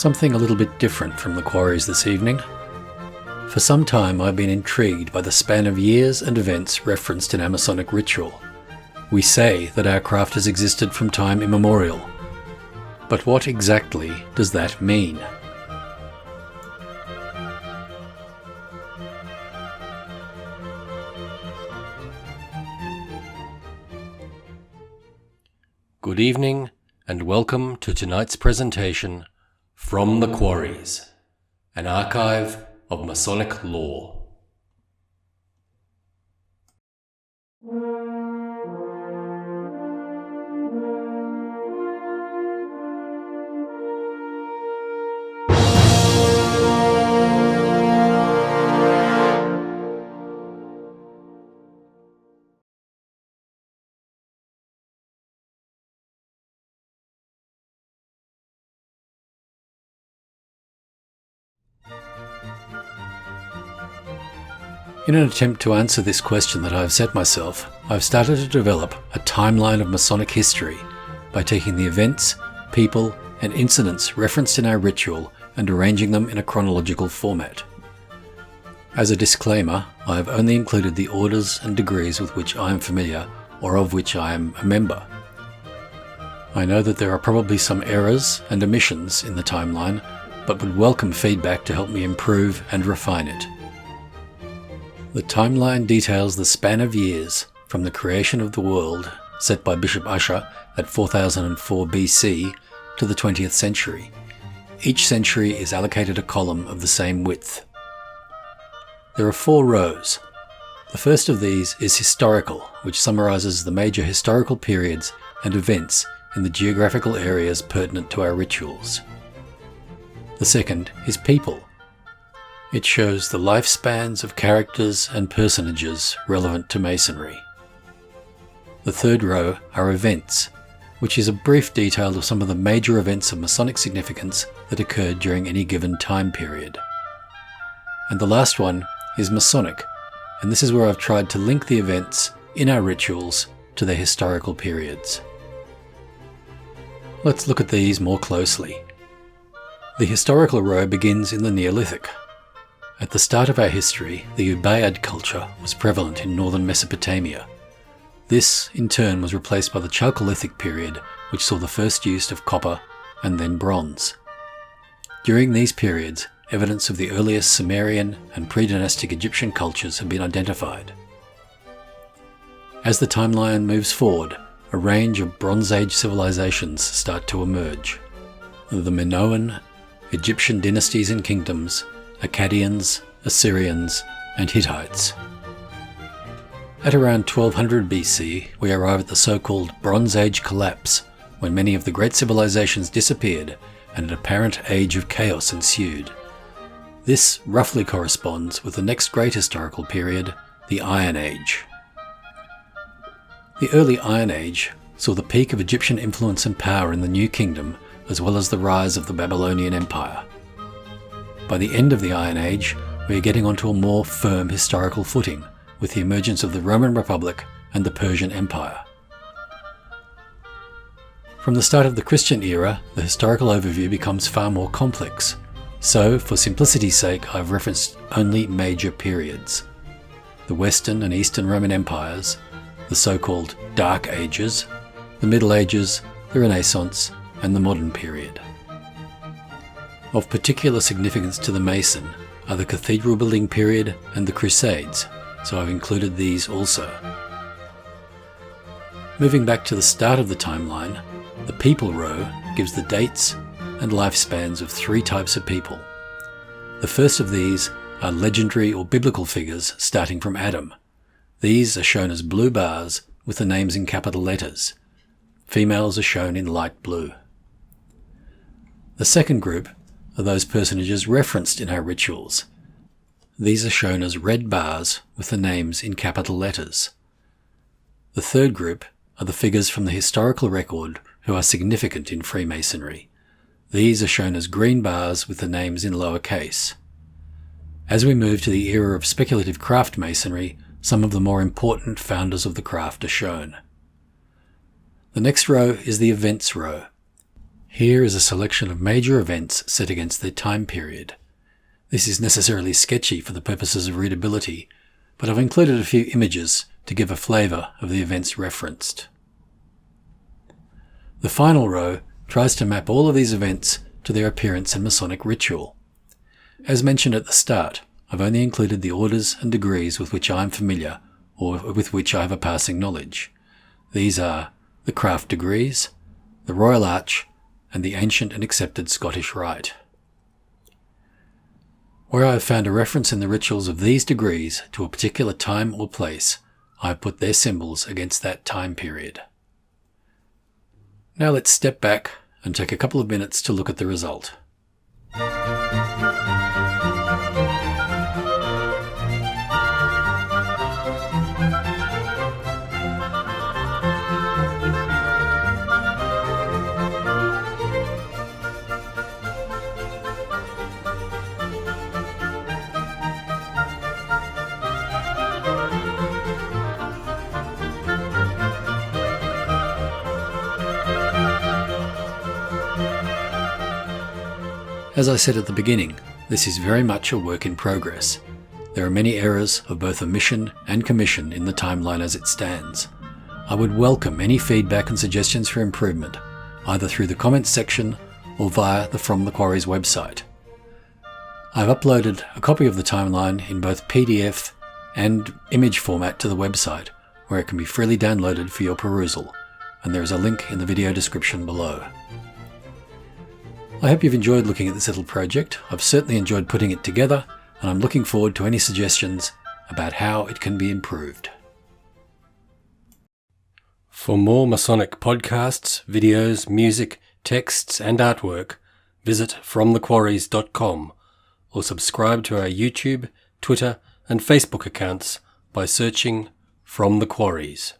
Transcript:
Something a little bit different from the quarries this evening. For some time I've been intrigued by the span of years and events referenced in our Masonic ritual. We say that our craft has existed from time immemorial. But what exactly does that mean? Good evening and welcome to tonight's presentation From the Quarries, an archive of Masonic lore. In an attempt to answer this question that I have set myself, I've started to develop a timeline of Masonic history by taking the events, people, and incidents referenced in our ritual and arranging them in a chronological format. As a disclaimer, I have only included the orders and degrees with which I am familiar or of which I am a member. I know that there are probably some errors and omissions in the timeline, but would welcome feedback to help me improve and refine it. The timeline details the span of years from the creation of the world, set by Bishop Ussher at 4004 BC, to the 20th century. Each century is allocated a column of the same width. There are 4 rows. The first of these is historical, which summarizes the major historical periods and events in the geographical areas pertinent to our rituals. The second is people. It shows the lifespans of characters and personages relevant to Masonry. The third row are events, which is a brief detail of some of the major events of Masonic significance that occurred during any given time period. And the last one is Masonic, and this is where I've tried to link the events in our rituals to their historical periods. Let's look at these more closely. The historical row begins in the Neolithic. At the start of our history, the Ubaid culture was prevalent in northern Mesopotamia. This, in turn, was replaced by the Chalcolithic period, which saw the first use of copper and then bronze. During these periods, evidence of the earliest Sumerian and pre-dynastic Egyptian cultures have been identified. As the timeline moves forward, a range of Bronze Age civilizations start to emerge. The Minoan, Egyptian dynasties and kingdoms, Akkadians, Assyrians, and Hittites. At around 1200 BC, we arrive at the so-called Bronze Age collapse, when many of the great civilizations disappeared and an apparent age of chaos ensued. This roughly corresponds with the next great historical period, the Iron Age. The early Iron Age saw the peak of Egyptian influence and power in the New Kingdom, as well as the rise of the Babylonian Empire. By the end of the Iron Age, we are getting onto a more firm historical footing, with the emergence of the Roman Republic and the Persian Empire. From the start of the Christian era, the historical overview becomes far more complex, so for simplicity's sake I've referenced only major periods. The Western and Eastern Roman Empires, the so-called Dark Ages, the Middle Ages, the Renaissance, and the modern period. Of particular significance to the Mason are the cathedral building period and the Crusades, so I've included these also. Moving back to the start of the timeline, the people row gives the dates and lifespans of 3 types of people. The first of these are legendary or biblical figures starting from Adam. These are shown as blue bars with the names in capital letters. Females are shown in light blue. The second group are those personages referenced in our rituals. These are shown as red bars with the names in capital letters. The third group are the figures from the historical record who are significant in Freemasonry. These are shown as green bars with the names in lowercase. As we move to the era of speculative craft masonry, some of the more important founders of the craft are shown. The next row is the events row. Here is a selection of major events set against their time period. This is necessarily sketchy for the purposes of readability, but I've included a few images to give a flavour of the events referenced. The final row tries to map all of these events to their appearance in Masonic ritual. As mentioned at the start, I've only included the orders and degrees with which I am familiar or with which I have a passing knowledge. These are the Craft degrees, the Royal Arch, and the ancient and accepted Scottish Rite. Where I have found a reference in the rituals of these degrees to a particular time or place, I have put their symbols against that time period. Now let's step back and take a couple of minutes to look at the result. As I said at the beginning, this is very much a work in progress. There are many errors of both omission and commission in the timeline as it stands. I would welcome any feedback and suggestions for improvement, either through the comments section or via the From the Quarries website. I've uploaded a copy of the timeline in both PDF and image format to the website, where it can be freely downloaded for your perusal, and there is a link in the video description below. I hope you've enjoyed looking at this little project. I've certainly enjoyed putting it together, and I'm looking forward to any suggestions about how it can be improved. For more Masonic podcasts, videos, music, texts, and artwork, visit fromthequarries.com or subscribe to our YouTube, Twitter, and Facebook accounts by searching From the Quarries.